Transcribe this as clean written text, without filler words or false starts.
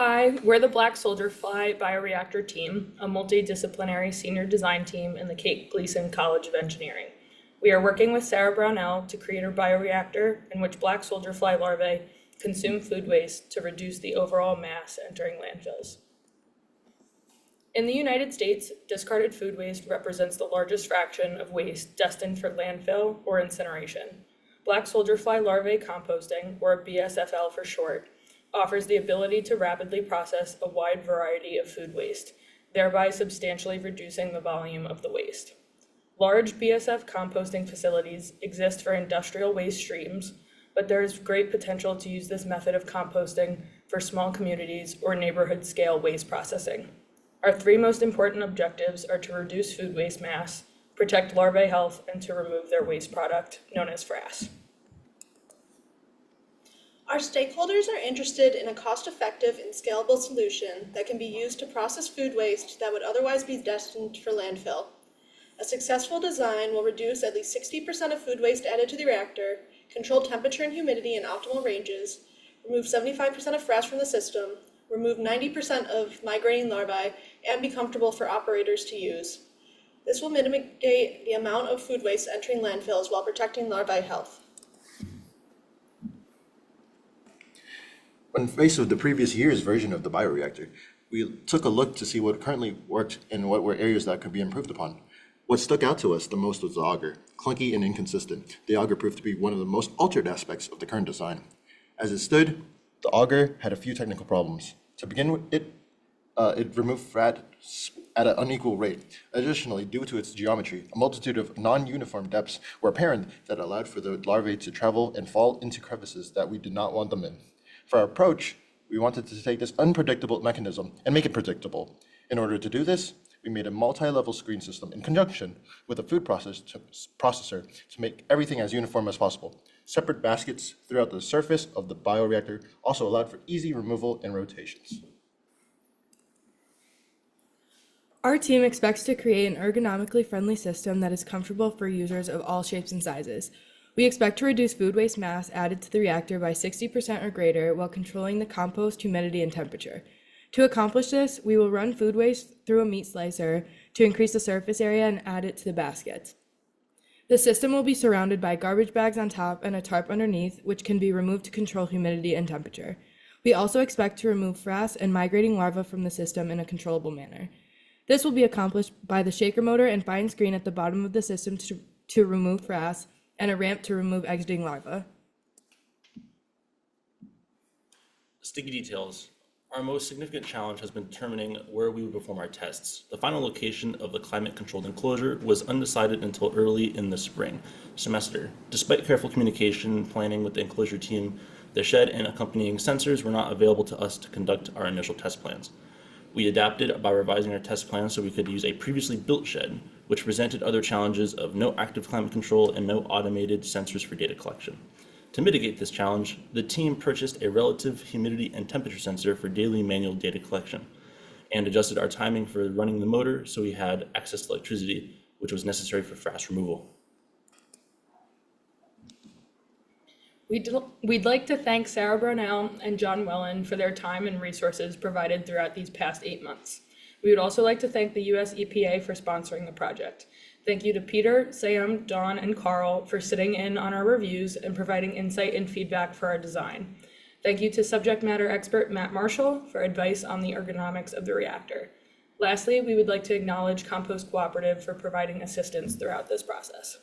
Hi, we're the Black Soldier Fly Bioreactor team, a multidisciplinary senior design team in the Kate Gleason College of Engineering. We are working with Sarah Brownell to create a bioreactor in which Black Soldier Fly larvae consume food waste to reduce the overall mass entering landfills. In the United States, discarded food waste represents the largest fraction of waste destined for landfill or incineration. Black Soldier Fly Larvae composting, or BSFL for short, offers the ability to rapidly process a wide variety of food waste, thereby substantially reducing the volume of the waste. Large BSF composting facilities exist for industrial waste streams, but there is great potential to use this method of composting for small communities or neighborhood scale waste processing. Our three most important objectives are to reduce food waste mass, protect larvae health, and to remove their waste product, known as frass. Our stakeholders are interested in a cost-effective and scalable solution that can be used to process food waste that would otherwise be destined for landfill. A successful design will reduce at least 60% of food waste added to the reactor, control temperature and humidity in optimal ranges, remove 75% of frass from the system, remove 90% of migrating larvae, and be comfortable for operators to use. This will mitigate the amount of food waste entering landfills while protecting larvae health. When faced with the previous year's version of the bioreactor, we took a look to see what currently worked and what were areas that could be improved upon. What stuck out to us the most was the auger. Clunky and inconsistent, the auger proved to be one of the most altered aspects of the current design. As it stood, the auger had a few technical problems. To begin with, it removed fat at an unequal rate. Additionally, due to its geometry, a multitude of non-uniform depths were apparent that allowed for the larvae to travel and fall into crevices that we did not want them in. For our approach, we wanted to take this unpredictable mechanism and make it predictable. In order to do this, we made a multi-level screen system in conjunction with a food processor to make everything as uniform as possible. Separate baskets throughout the surface of the bioreactor also allowed for easy removal and rotations. Our team expects to create an ergonomically friendly system that is comfortable for users of all shapes and sizes. We expect to reduce food waste mass added to the reactor by 60% or greater while controlling the compost, humidity, and temperature. To accomplish this, we will run food waste through a meat slicer to increase the surface area and add it to the baskets. The system will be surrounded by garbage bags on top and a tarp underneath, which can be removed to control humidity and temperature. We also expect to remove frass and migrating larvae from the system in a controllable manner. This will be accomplished by the shaker motor and fine screen at the bottom of the system to remove frass, and a ramp to remove exiting larvae. Sticky details. Our most significant challenge has been determining where we would perform our tests. The final location of the climate-controlled enclosure was undecided until early in the spring semester. Despite careful communication and planning with the enclosure team, the shed and accompanying sensors were not available to us to conduct our initial test plans. We adapted by revising our test plans so we could use a previously built shed, which presented other challenges of no active climate control and no automated sensors for data collection. To mitigate this challenge, the team purchased a relative humidity and temperature sensor for daily manual data collection and adjusted our timing for running the motor so we had access to electricity, which was necessary for frass removal. We'd like to thank Sarah Brownell and John Wellen for their time and resources provided throughout these past 8 months. We would also like to thank the US EPA for sponsoring the project. Thank you to Peter, Sam, Dawn, and Carl for sitting in on our reviews and providing insight and feedback for our design. Thank you to subject matter expert Matt Marshall for advice on the ergonomics of the reactor. Lastly, we would like to acknowledge Compost Cooperative for providing assistance throughout this process.